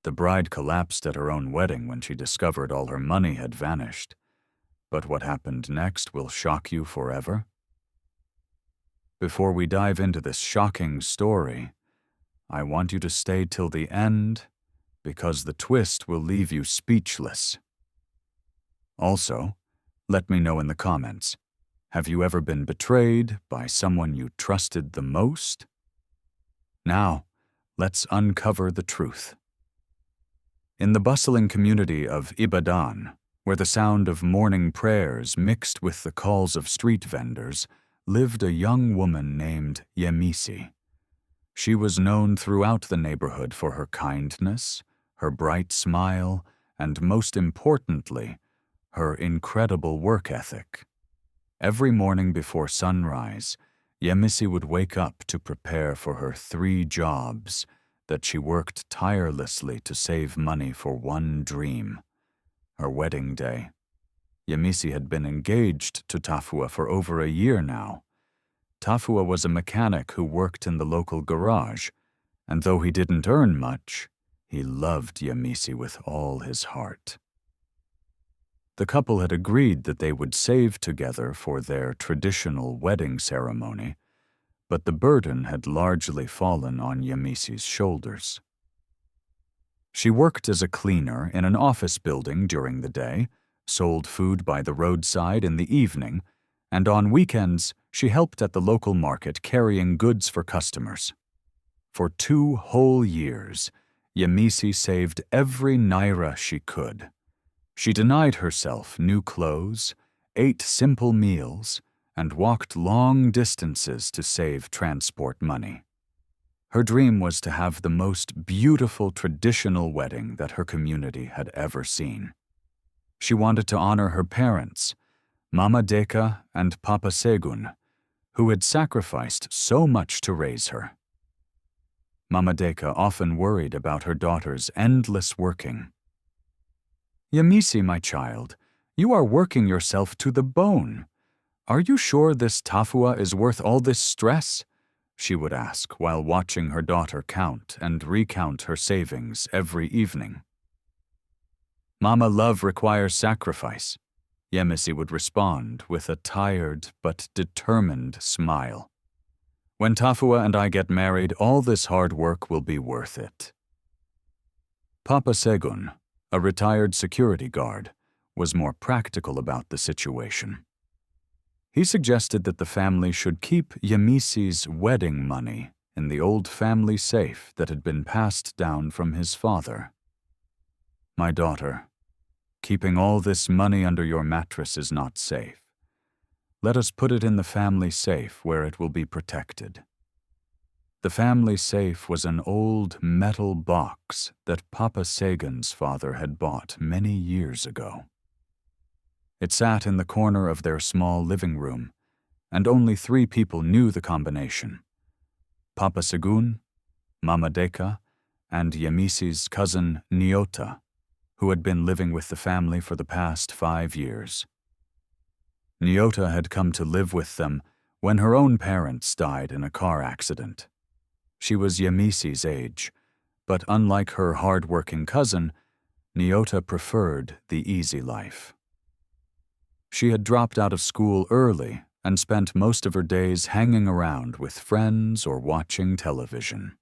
The bride collapsed at her own wedding when she discovered all her money had vanished. But what happened next will shock you forever. Before we dive into this shocking story, I want you to stay till the end, because the twist will leave you speechless. Also, let me know in the comments, have you ever been betrayed by someone you trusted the most? Now, let's uncover the truth. In the bustling community of Ibadan, where the sound of morning prayers mixed with the calls of street vendors, lived a young woman named Yemisi. She was known throughout the neighborhood for her kindness, her bright smile, and most importantly, her incredible work ethic. Every morning before sunrise, Yemisi would wake up to prepare for her 3 jobs that she worked tirelessly to save money for one dream, her wedding day. Yemisi had been engaged to Tafua for over a year now. Tafua was a mechanic who worked in the local garage, and though he didn't earn much, he loved Yemisi with all his heart. The couple had agreed that they would save together for their traditional wedding ceremony, but the burden had largely fallen on Yemisi's shoulders. She worked as a cleaner in an office building during the day, sold food by the roadside in the evening, and on weekends she helped at the local market carrying goods for customers. For 2 whole years, Yemisi saved every naira she could. She denied herself new clothes, ate simple meals, and walked long distances to save transport money. Her dream was to have the most beautiful traditional wedding that her community had ever seen. She wanted to honor her parents, Mama Deka and Papa Segun, who had sacrificed so much to raise her. Mama Deka often worried about her daughter's endless working. "Yemisi, my child, you are working yourself to the bone. Are you sure this Tafua is worth all this stress?" she would ask while watching her daughter count and recount her savings every evening. "Mama, love requires sacrifice," Yemisi would respond with a tired but determined smile. "When Tafua and I get married, all this hard work will be worth it." Papa Segun, a retired security guard, was more practical about the situation. He suggested that the family should keep Yemisi's wedding money in the old family safe that had been passed down from his father. "My daughter, keeping all this money under your mattress is not safe. Let us put it in the family safe where it will be protected." The family safe was an old metal box that Papa Segun's father had bought many years ago. It sat in the corner of their small living room, and only 3 people knew the combination: Papa Segun, Mama Deka, and Yemisi's cousin Nyota, who had been living with the family for the past 5 years. Nyota had come to live with them when her own parents died in a car accident. She was Yemisi's age, but unlike her hard-working cousin, Nyota preferred the easy life. She had dropped out of school early and spent most of her days hanging around with friends or watching television.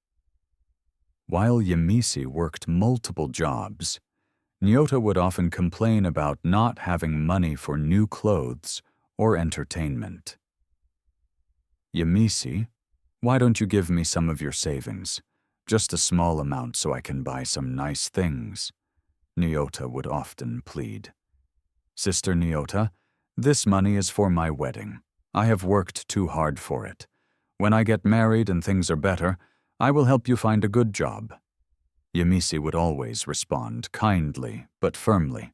While Yemisi worked multiple jobs, Nyota would often complain about not having money for new clothes or entertainment. "Yemisi, why don't you give me some of your savings? Just a small amount so I can buy some nice things," Nyota would often plead. "Sister Nyota, this money is for my wedding. I have worked too hard for it. When I get married and things are better, I will help you find a good job." Yemisi would always respond kindly but firmly.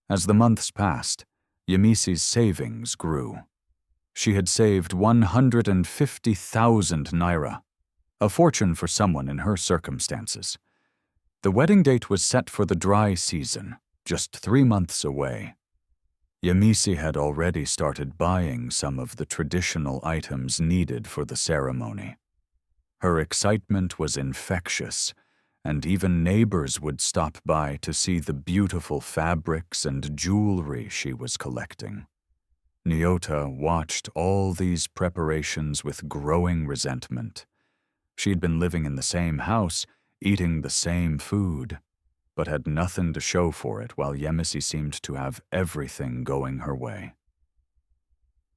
As the months passed, Yemisi's savings grew. She had saved 150,000 naira, a fortune for someone in her circumstances. The wedding date was set for the dry season, just 3 months away. Yemisi had already started buying some of the traditional items needed for the ceremony. Her excitement was infectious, and even neighbors would stop by to see the beautiful fabrics and jewelry she was collecting. Nyota watched all these preparations with growing resentment. She'd been living in the same house, eating the same food, but had nothing to show for it, while Yemisi seemed to have everything going her way.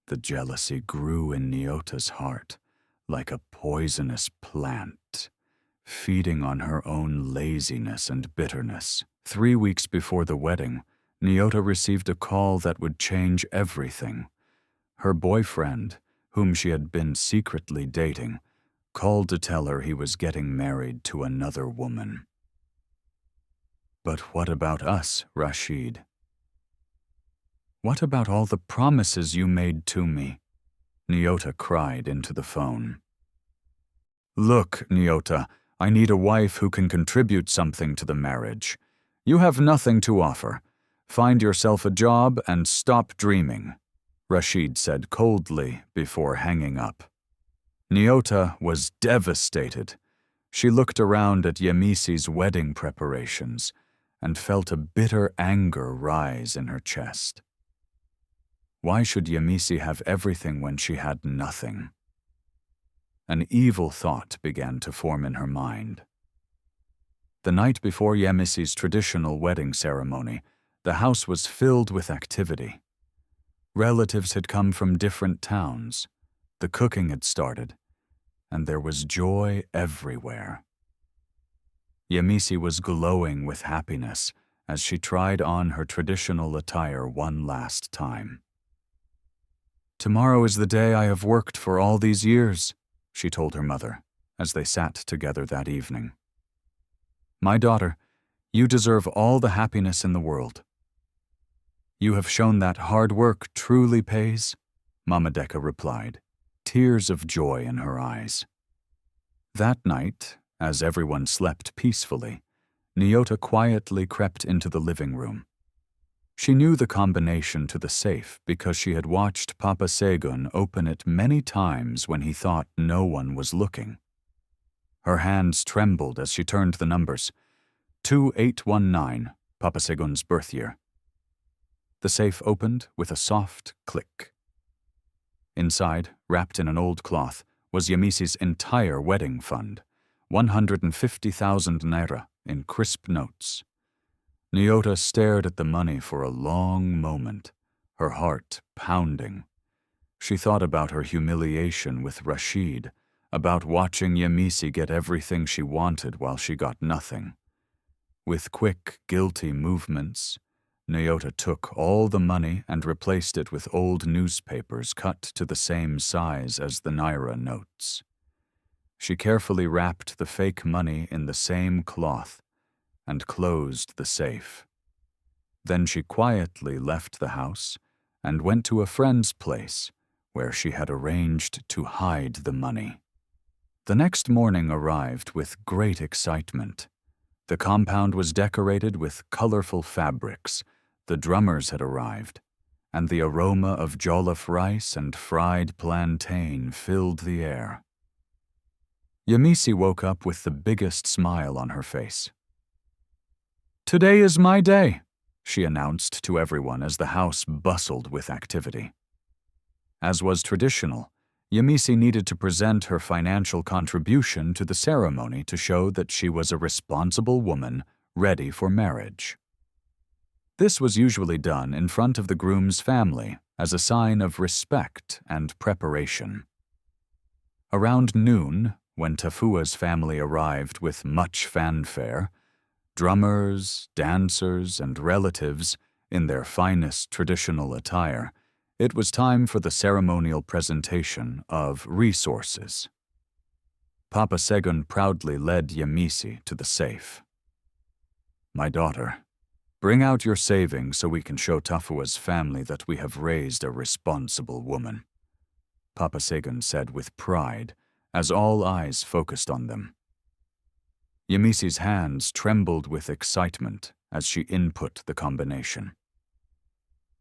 The jealousy grew in Nyota's heart like a poisonous plant, feeding on her own laziness and bitterness. 3 weeks before the wedding, Nyota received a call that would change everything. Her boyfriend, whom she had been secretly dating, called to tell her he was getting married to another woman. "But what about us, Rashid? What about all the promises you made to me?" Nyota cried into the phone. "Look, Nyota, I need a wife who can contribute something to the marriage. You have nothing to offer. Find yourself a job and stop dreaming," Rashid said coldly before hanging up. Nyota was devastated. She looked around at Yemisi's wedding preparations and felt a bitter anger rise in her chest. Why should Yemisi have everything when she had nothing? An evil thought began to form in her mind. The night before Yemisi's traditional wedding ceremony, the house was filled with activity. Relatives had come from different towns. The cooking had started, and there was joy everywhere. Yemisi was glowing with happiness as she tried on her traditional attire one last time. "Tomorrow is the day I have worked for all these years," she told her mother as they sat together that evening. "My daughter, you deserve all the happiness in the world. You have shown that hard work truly pays," Mama Decca replied, tears of joy in her eyes. That night, as everyone slept peacefully, Nyota quietly crept into the living room. She knew the combination to the safe because she had watched Papa Segun open it many times when he thought no one was looking. Her hands trembled as she turned the numbers. 2819, Papa Segun's birth year. The safe opened with a soft click. Inside, wrapped in an old cloth, was Yemisi's entire wedding fund, 150,000 naira in crisp notes. Nyota stared at the money for a long moment, her heart pounding. She thought about her humiliation with Rashid, about watching Yemisi get everything she wanted while she got nothing. With quick, guilty movements, Nyota took all the money and replaced it with old newspapers cut to the same size as the naira notes. She carefully wrapped the fake money in the same cloth and closed the safe. Then she quietly left the house and went to a friend's place where she had arranged to hide the money. The next morning arrived with great excitement. The compound was decorated with colorful fabrics. The drummers had arrived, and the aroma of jollof rice and fried plantain filled the air. Yemisi woke up with the biggest smile on her face. "Today is my day," she announced to everyone as the house bustled with activity. As was traditional, Yemisi needed to present her financial contribution to the ceremony to show that she was a responsible woman ready for marriage. This was usually done in front of the groom's family as a sign of respect and preparation. Around noon, when Tafua's family arrived with much fanfare, drummers, dancers, and relatives in their finest traditional attire, it was time for the ceremonial presentation of resources. Papa Segun proudly led Yemisi to the safe. "My daughter, bring out your savings so we can show Tafua's family that we have raised a responsible woman," Papa Segun said with pride as all eyes focused on them. Yemisi's hands trembled with excitement as she input the combination.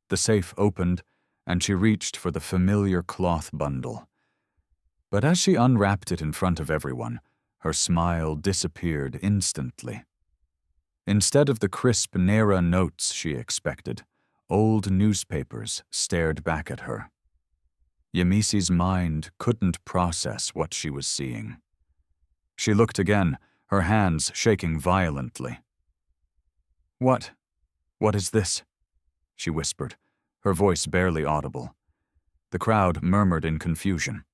The safe opened and she reached for the familiar cloth bundle. But as she unwrapped it in front of everyone, Her smile disappeared instantly. Instead of the crisp Nera notes she expected, old newspapers stared back at her. Yemisi's mind couldn't process what she was seeing. She looked again, her hands shaking violently. What is this?" she whispered, her voice barely audible. The crowd murmured in confusion.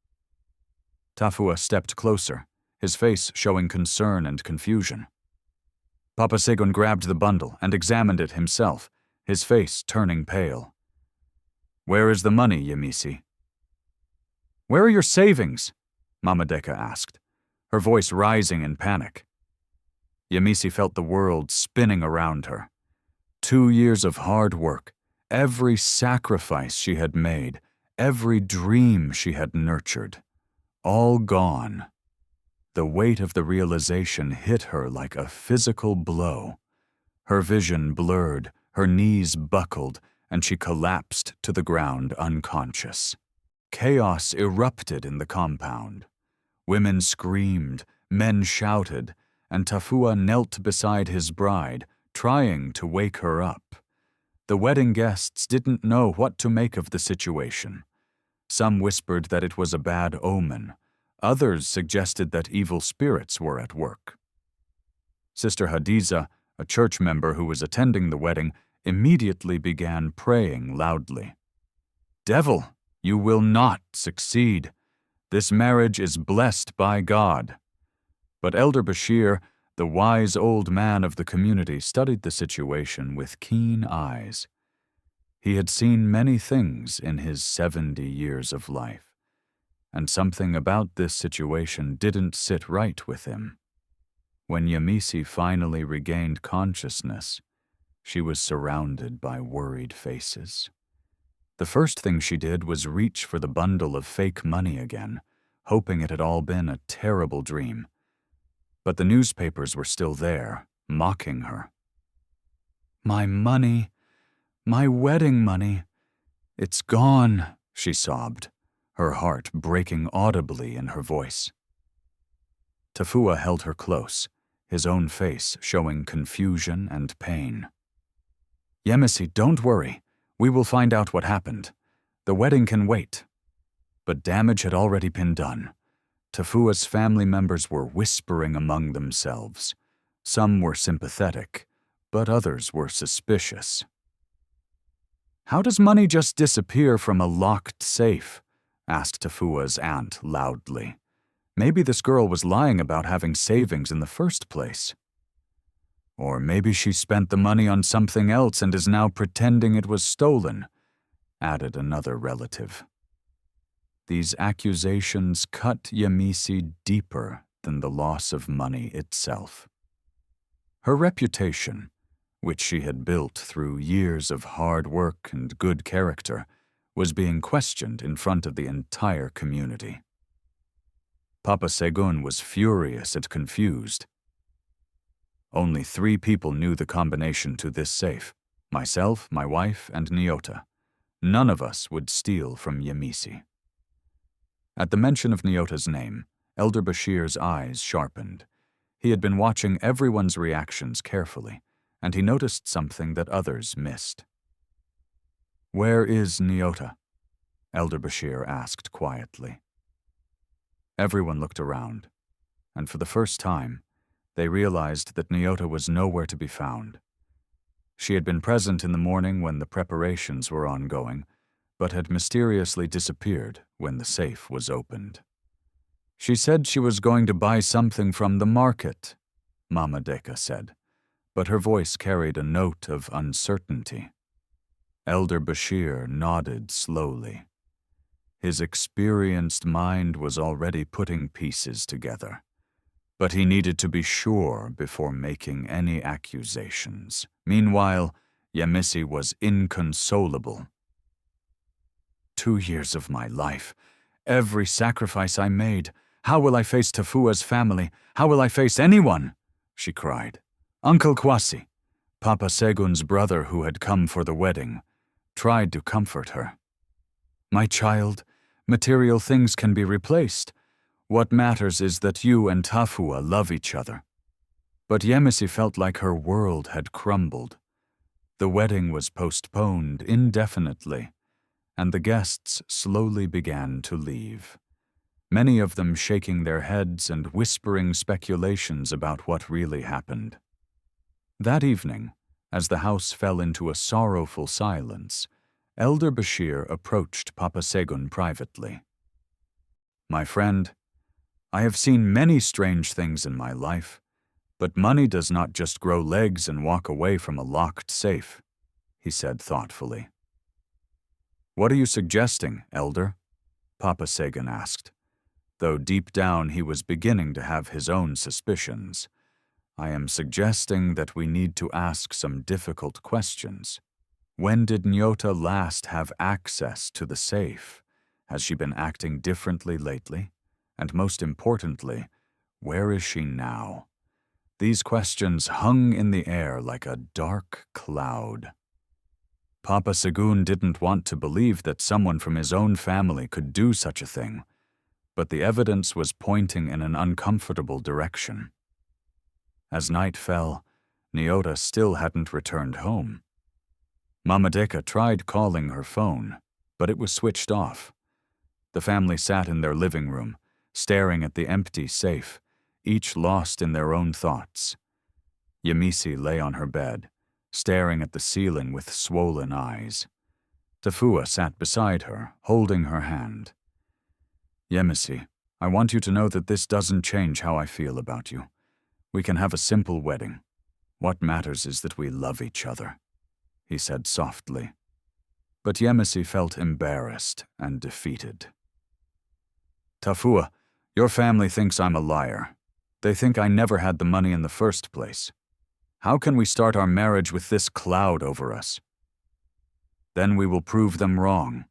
Tafua stepped closer, his face showing concern and confusion. Papa Segun grabbed the bundle and examined it himself, his face turning pale. "Where is the money, Yemisi?" "Where are your savings?" Mama Deka asked, her voice rising in panic. Yemisi felt the world spinning around her. 2 years of hard work, every sacrifice she had made, every dream she had nurtured, all gone. The weight of the realization hit her like a physical blow. Her vision blurred, her knees buckled, and she collapsed to the ground unconscious. Chaos erupted in the compound. Women screamed, men shouted, and Tafua knelt beside his bride, trying to wake her up. The wedding guests didn't know what to make of the situation. Some whispered that it was a bad omen. Others suggested that evil spirits were at work. Sister Hadiza, a church member who was attending the wedding, immediately began praying loudly. "Devil, you will not succeed. This marriage is blessed by God." But Elder Bashir, the wise old man of the community, studied the situation with keen eyes. He had seen many things in his 70 years of life, and something about this situation didn't sit right with him. When Yemisi finally regained consciousness, she was surrounded by worried faces. The first thing she did was reach for the bundle of fake money again, hoping it had all been a terrible dream. But the newspapers were still there, mocking her. "My money, my wedding money, it's gone," she sobbed, her heart breaking audibly in her voice. Tafua held her close, his own face showing confusion and pain. "Yemisi, don't worry. We will find out what happened. The wedding can wait." But damage had already been done. Tafua's family members were whispering among themselves. Some were sympathetic, but others were suspicious. "How does money just disappear from a locked safe?" asked Tafua's aunt loudly. "Maybe this girl was lying about having savings in the first place. Or maybe she spent the money on something else and is now pretending it was stolen," added another relative. These accusations cut Yemisi deeper than the loss of money itself. Her reputation, which she had built through years of hard work and good character, was being questioned in front of the entire community. Papa Segun was furious and confused. Only 3 people knew the combination to this safe: myself, my wife, and Nyota. None of us would steal from Yemisi. At the mention of Nyota's name, Elder Bashir's eyes sharpened. He had been watching everyone's reactions carefully, and he noticed something that others missed. "Where is Nyota?" Elder Bashir asked quietly. Everyone looked around, and for the first time, they realized that Nyota was nowhere to be found. She had been present in the morning when the preparations were ongoing, but had mysteriously disappeared when the safe was opened. "She said she was going to buy something from the market," Mama Deka said, but her voice carried a note of uncertainty. Elder Bashir nodded slowly. His experienced mind was already putting pieces together, but he needed to be sure before making any accusations. Meanwhile, Yemisi was inconsolable. 2 years of my life, every sacrifice I made. How will I face Tafua's family? How will I face anyone?" she cried. Uncle Kwasi, Papa Segun's brother who had come for the wedding, tried to comfort her. "My child, material things can be replaced. What matters is that you and Tafua love each other." But Yemisi felt like her world had crumbled. The wedding was postponed indefinitely, and the guests slowly began to leave, many of them shaking their heads and whispering speculations about what really happened. That evening, as the house fell into a sorrowful silence, Elder Bashir approached Papa Segun privately. "My friend, I have seen many strange things in my life, but money does not just grow legs and walk away from a locked safe," he said thoughtfully. "What are you suggesting, Elder?" Papa Segun asked, though deep down he was beginning to have his own suspicions. "I am suggesting that we need to ask some difficult questions. When did Nyota last have access to the safe? Has she been acting differently lately? And most importantly, where is she now?" These questions hung in the air like a dark cloud. Papa Segun didn't want to believe that someone from his own family could do such a thing, but the evidence was pointing in an uncomfortable direction. As night fell, Nyota still hadn't returned home. Mama Deka tried calling her phone, but it was switched off. The family sat in their living room, staring at the empty safe, each lost in their own thoughts. Yemisi lay on her bed, staring at the ceiling with swollen eyes. Tafua sat beside her, holding her hand. "Yemisi, I want you to know that this doesn't change how I feel about you. We can have a simple wedding. What matters is that we love each other," he said softly. But Yemisi felt embarrassed and defeated. "Tafua, your family thinks I'm a liar. They think I never had the money in the first place. How can we start our marriage with this cloud over us? Then we will prove them wrong.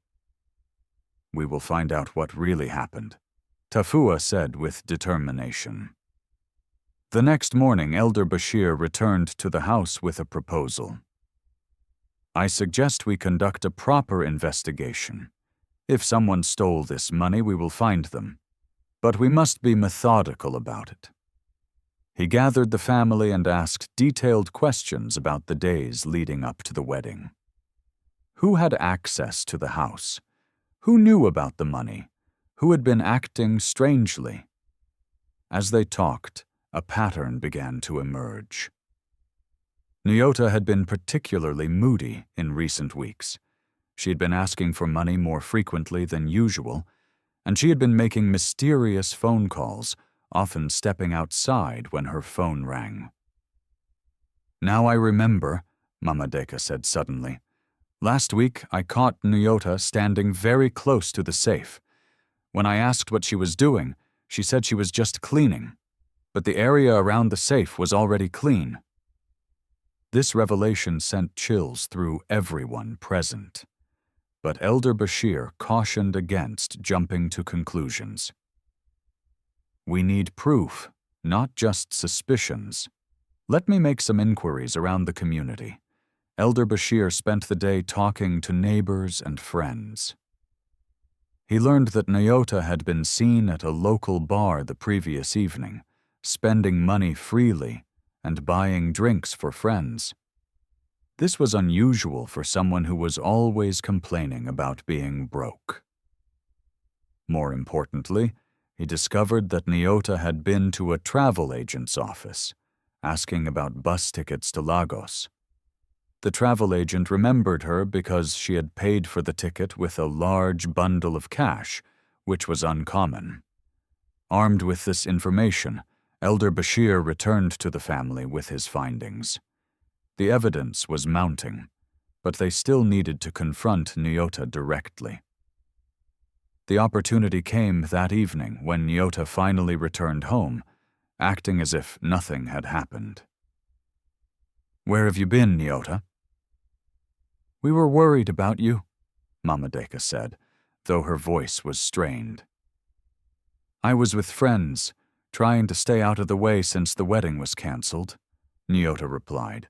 We will find out what really happened," Tafua said with determination. The next morning, Elder Bashir returned to the house with a proposal. "I suggest we conduct a proper investigation. If someone stole this money, we will find them. But we must be methodical about it." He gathered the family and asked detailed questions about the days leading up to the wedding. Who had access to the house? Who knew about the money? Who had been acting strangely? As they talked, a pattern began to emerge. Nyota had been particularly moody in recent weeks. She had been asking for money more frequently than usual, and she had been making mysterious phone calls, often stepping outside when her phone rang. "Now I remember," Mama Deka said suddenly. "Last week I caught Nyota standing very close to the safe. When I asked what she was doing, she said she was just cleaning, but the area around the safe was already clean." This revelation sent chills through everyone present. But Elder Bashir cautioned against jumping to conclusions. "We need proof, not just suspicions. Let me make some inquiries around the community." Elder Bashir spent the day talking to neighbors and friends. He learned that Nyota had been seen at a local bar the previous evening, spending money freely and buying drinks for friends. This was unusual for someone who was always complaining about being broke. More importantly, he discovered that Nyota had been to a travel agent's office, asking about bus tickets to Lagos. The travel agent remembered her because she had paid for the ticket with a large bundle of cash, which was uncommon. Armed with this information, Elder Bashir returned to the family with his findings. The evidence was mounting, but they still needed to confront Nyota directly. The opportunity came that evening when Nyota finally returned home, acting as if nothing had happened. "Where have you been, Nyota?" "We were worried about you," Mama Deka said, though her voice was strained. "I was with friends, trying to stay out of the way since the wedding was cancelled," Nyota replied,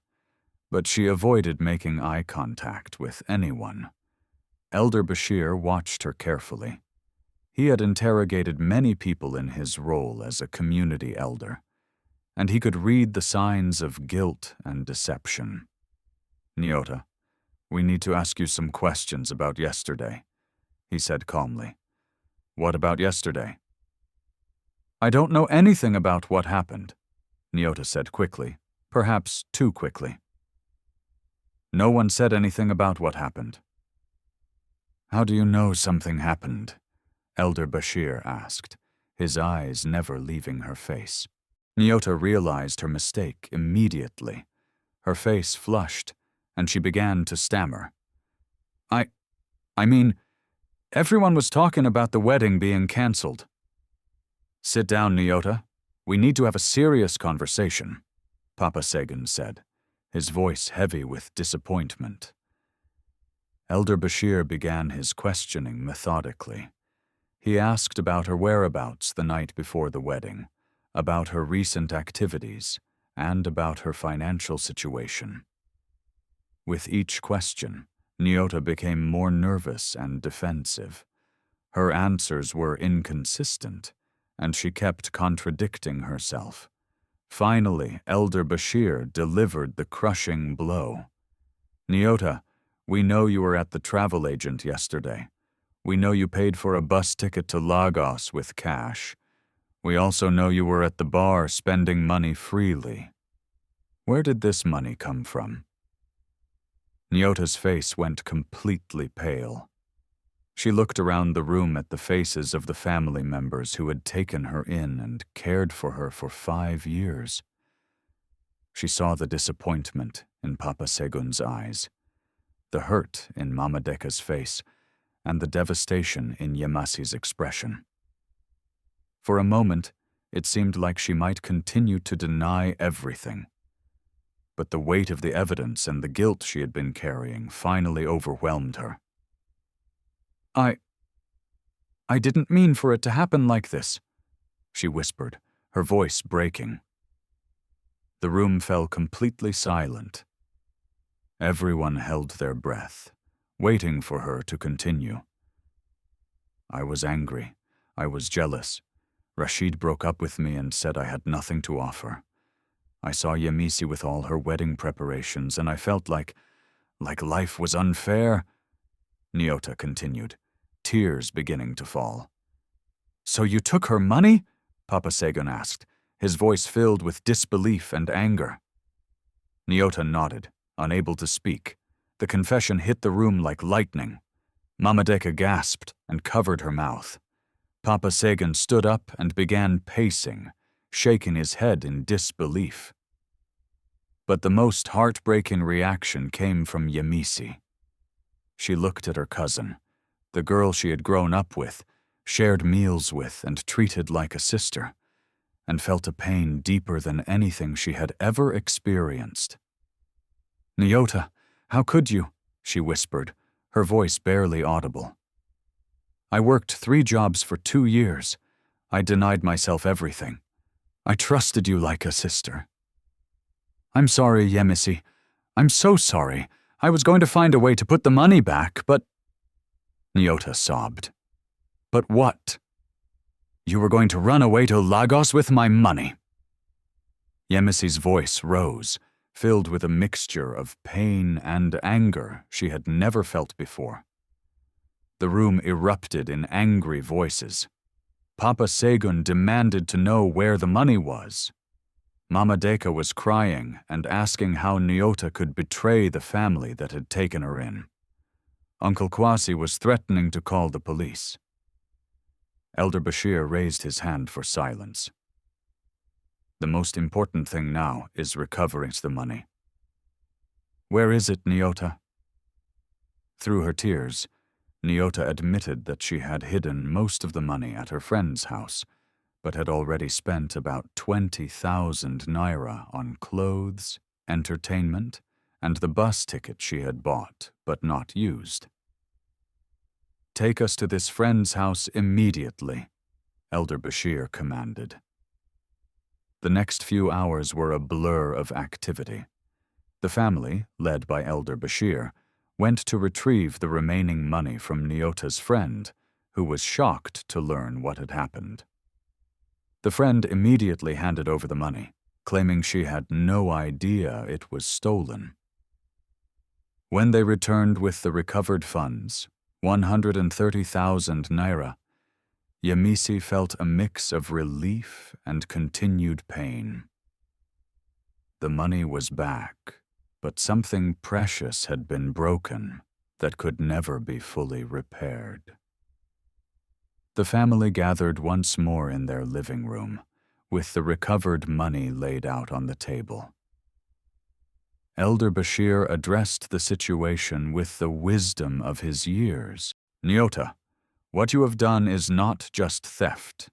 but she avoided making eye contact with anyone. Elder Bashir watched her carefully. He had interrogated many people in his role as a community elder, and he could read the signs of guilt and deception. "Nyota, we need to ask you some questions about yesterday," he said calmly. "What about yesterday?" "I don't know anything about what happened," Nyota said quickly, perhaps too quickly. "No one said anything about what happened." "How do you know something happened?" Elder Bashir asked, his eyes never leaving her face. Nyota realized her mistake immediately. Her face flushed, and she began to stammer. I mean, everyone was talking about the wedding being cancelled." "Sit down, Nyota. We need to have a serious conversation," Papa Sagan said, his voice heavy with disappointment. Elder Bashir began his questioning methodically. He asked about her whereabouts the night before the wedding, about her recent activities, and about her financial situation. With each question, Nyota became more nervous and defensive. Her answers were inconsistent, and she kept contradicting herself. Finally, Elder Bashir delivered the crushing blow. "Nyota, we know you were at the travel agent yesterday. We know you paid for a bus ticket to Lagos with cash. We also know you were at the bar spending money freely. Where did this money come from?" Nyota's face went completely pale. She looked around the room at the faces of the family members who had taken her in and cared for her for 5 years. She saw the disappointment in Papa Segun's eyes, the hurt in Mama Deka's face, and the devastation in Yemisi's expression. For a moment, it seemed like she might continue to deny everything. But the weight of the evidence and the guilt she had been carrying finally overwhelmed her. I didn't mean for it to happen like this," she whispered, her voice breaking. The room fell completely silent. Everyone held their breath, waiting for her to continue. "I was angry. I was jealous. Rashid broke up with me and said I had nothing to offer. I saw Yemisi with all her wedding preparations, and I felt like life was unfair," Nyota continued, tears beginning to fall. "So you took her money?" Papa Sagan asked, his voice filled with disbelief and anger. Nyota nodded, unable to speak. The confession hit the room like lightning. Mama Deka gasped and covered her mouth. Papa Sagan stood up and began pacing, shaking his head in disbelief. But the most heartbreaking reaction came from Yemisi. She looked at her cousin, the girl she had grown up with, shared meals with, and treated like a sister, and felt a pain deeper than anything she had ever experienced. "Nyota, how could you?" she whispered, her voice barely audible. "I worked 3 jobs for 2 years. I denied myself everything. I trusted you like a sister." "I'm sorry, Yemisi. I'm so sorry. I was going to find a way to put the money back, but—" Nyota sobbed. "But what?" "You were going to run away to Lagos with my money." Yemisi's voice rose, filled with a mixture of pain and anger she had never felt before. The room erupted in angry voices. Papa Segun demanded to know where the money was. Mama Deka was crying and asking how Nyota could betray the family that had taken her in. Uncle Kwasi was threatening to call the police. Elder Bashir raised his hand for silence. "The most important thing now is recovering the money." "Where is it, Nyota?" Through her tears, Nyota admitted that she had hidden most of the money at her friend's house, but had already spent about 20,000 naira on clothes, entertainment, and the bus ticket she had bought but not used. "Take us to this friend's house immediately," Elder Bashir commanded. The next few hours were a blur of activity. The family, led by Elder Bashir, went to retrieve the remaining money from Nyota's friend, who was shocked to learn what had happened. The friend immediately handed over the money, claiming she had no idea it was stolen. When they returned with the recovered funds, 130,000 naira, Yemisi felt a mix of relief and continued pain. The money was back, but something precious had been broken that could never be fully repaired. The family gathered once more in their living room, with the recovered money laid out on the table. Elder Bashir addressed the situation with the wisdom of his years. "Nyota, what you have done is not just theft.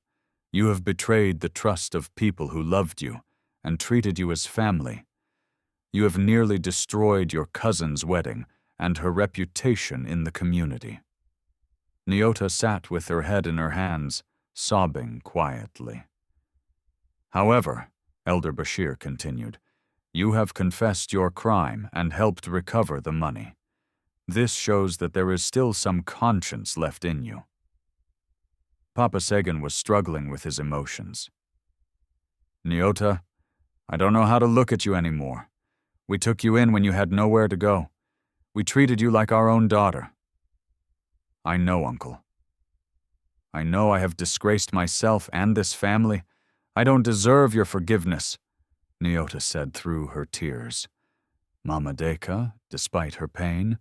You have betrayed the trust of people who loved you and treated you as family. You have nearly destroyed your cousin's wedding and her reputation in the community." Nyota sat with her head in her hands, sobbing quietly. "However," Elder Bashir continued, "you have confessed your crime and helped recover the money. This shows that there is still some conscience left in you." Papa Sagan was struggling with his emotions. "Nyota, I don't know how to look at you anymore. We took you in when you had nowhere to go. We treated you like our own daughter." "I know, Uncle. I know I have disgraced myself and this family. I don't deserve your forgiveness," Nyota said through her tears. Mama Deka, despite her pain,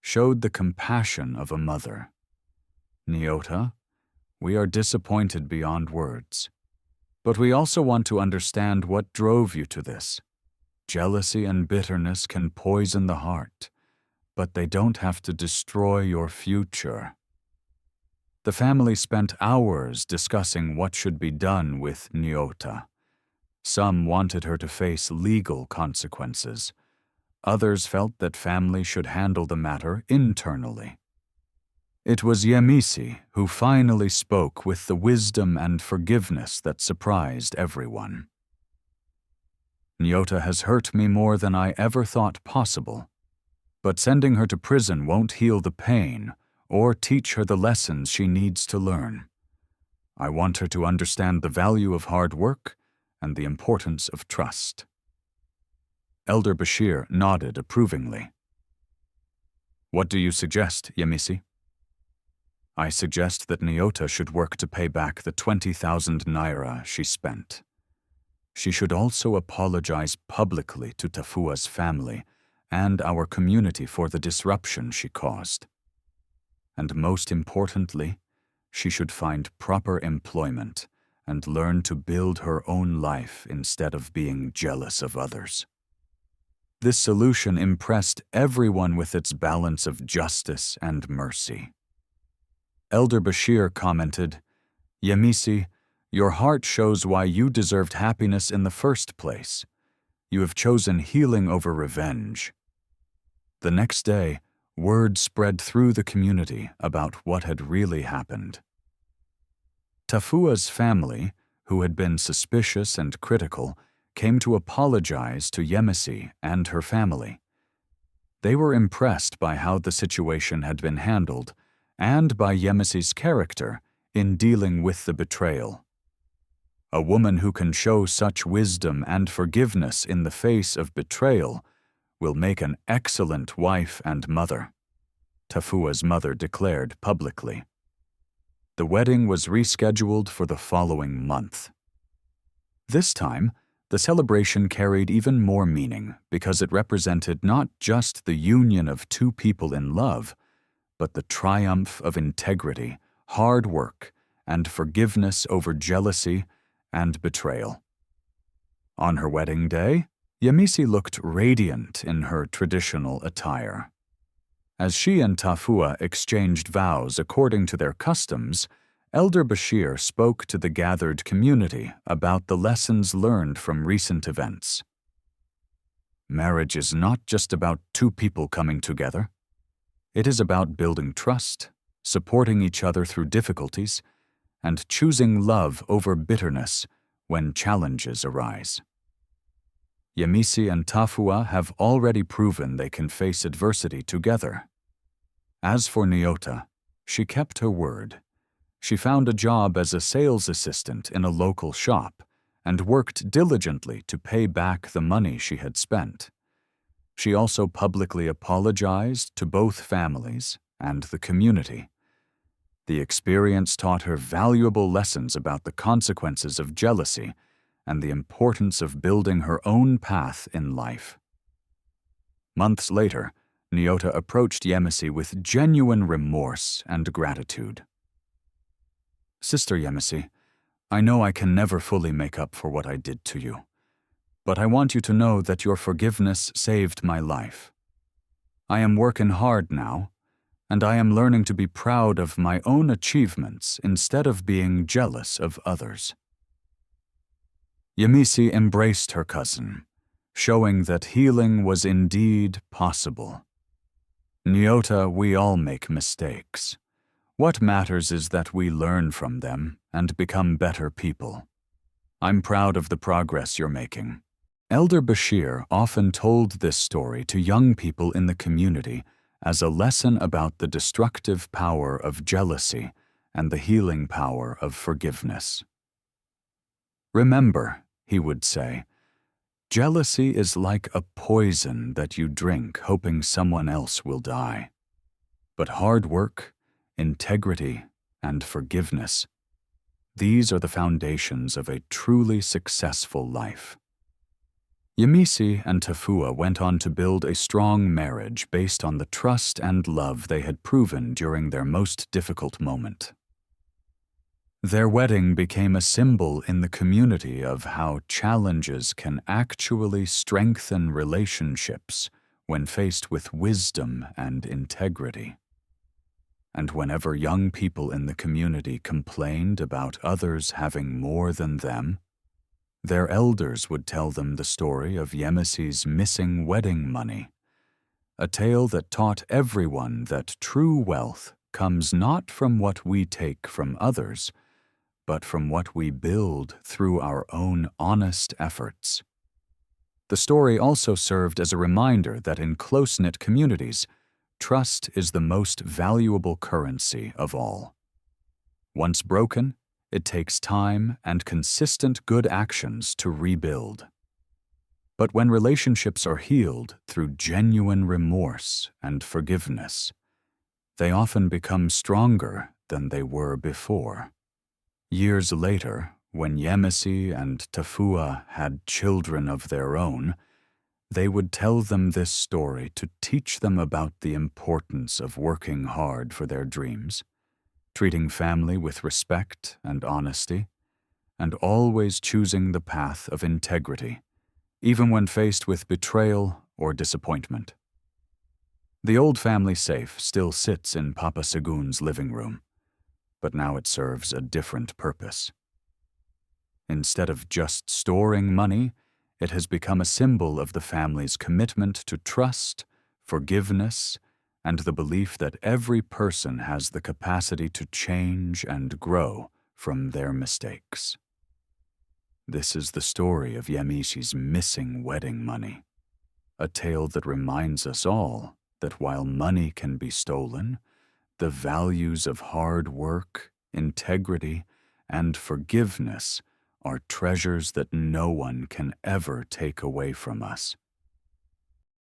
showed the compassion of a mother. "Nyota, we are disappointed beyond words. But we also want to understand what drove you to this. Jealousy and bitterness can poison the heart, but they don't have to destroy your future." The family spent hours discussing what should be done with Nyota. Some wanted her to face legal consequences. Others felt that family should handle the matter internally. It was Yemisi who finally spoke with the wisdom and forgiveness that surprised everyone. "Nyota has hurt me more than I ever thought possible, but sending her to prison won't heal the pain or teach her the lessons she needs to learn. I want her to understand the value of hard work and the importance of trust." Elder Bashir nodded approvingly. "What do you suggest, Yemisi?" "I suggest that Nyota should work to pay back the 20,000 naira she spent. She should also apologize publicly to Tafua's family and our community for the disruption she caused. And most importantly, she should find proper employment and learn to build her own life instead of being jealous of others." This solution impressed everyone with its balance of justice and mercy. Elder Bashir commented, "Yemisi, your heart shows why you deserved happiness in the first place. You have chosen healing over revenge." The next day, word spread through the community about what had really happened. Tafua's family, who had been suspicious and critical, came to apologize to Yemisi and her family. They were impressed by how the situation had been handled and by Yemisi's character in dealing with the betrayal. A woman who can show such wisdom and forgiveness in the face of betrayal will make an excellent wife and mother, Tafua's mother declared publicly. The wedding was rescheduled for the following month. This time, the celebration carried even more meaning because it represented not just the union of two people in love, but the triumph of integrity, hard work, and forgiveness over jealousy and betrayal. On her wedding day, Yemisi looked radiant in her traditional attire. As she and Tafua exchanged vows according to their customs, Elder Bashir spoke to the gathered community about the lessons learned from recent events. Marriage is not just about two people coming together. It is about building trust, supporting each other through difficulties, and choosing love over bitterness when challenges arise. Yemisi and Tafua have already proven they can face adversity together. As for Nyota, she kept her word She found a job as a sales assistant in a local shop and worked diligently to pay back the money she had spent. She also publicly apologized to both families and the community. The experience taught her valuable lessons about the consequences of jealousy and the importance of building her own path in life. Months later, Nyota approached Yemisi with genuine remorse and gratitude. "Sister Yemisi, I know I can never fully make up for what I did to you, but I want you to know that your forgiveness saved my life. I am working hard now, and I am learning to be proud of my own achievements instead of being jealous of others." Yemisi embraced her cousin, showing that healing was indeed possible. "Nyota, we all make mistakes. What matters is that we learn from them and become better people. I'm proud of the progress you're making." Elder Bashir often told this story to young people in the community as a lesson about the destructive power of jealousy and the healing power of forgiveness. "Remember," he would say, "jealousy is like a poison that you drink hoping someone else will die. But hard work, integrity, and forgiveness, these are the foundations of a truly successful life." Yemisi and Tafua went on to build a strong marriage based on the trust and love they had proven during their most difficult moment. Their wedding became a symbol in the community of how challenges can actually strengthen relationships when faced with wisdom and integrity. And whenever young people in the community complained about others having more than them, their elders would tell them the story of Yemisi's missing wedding money, a tale that taught everyone that true wealth comes not from what we take from others, but from what we build through our own honest efforts. The story also served as a reminder that in close-knit communities, trust is the most valuable currency of all. Once broken, it takes time and consistent good actions to rebuild. But when relationships are healed through genuine remorse and forgiveness, they often become stronger than they were before. Years later, when Yemisi and Tafua had children of their own, they would tell them this story to teach them about the importance of working hard for their dreams, treating family with respect and honesty, and always choosing the path of integrity, even when faced with betrayal or disappointment. The old family safe still sits in Papa Segun's living room, but now it serves a different purpose. Instead of just storing money, it has become a symbol of the family's commitment to trust, forgiveness, and the belief that every person has the capacity to change and grow from their mistakes. This is the story of Yemisi's missing wedding money, a tale that reminds us all that while money can be stolen, the values of hard work, integrity, and forgiveness are treasures that no one can ever take away from us.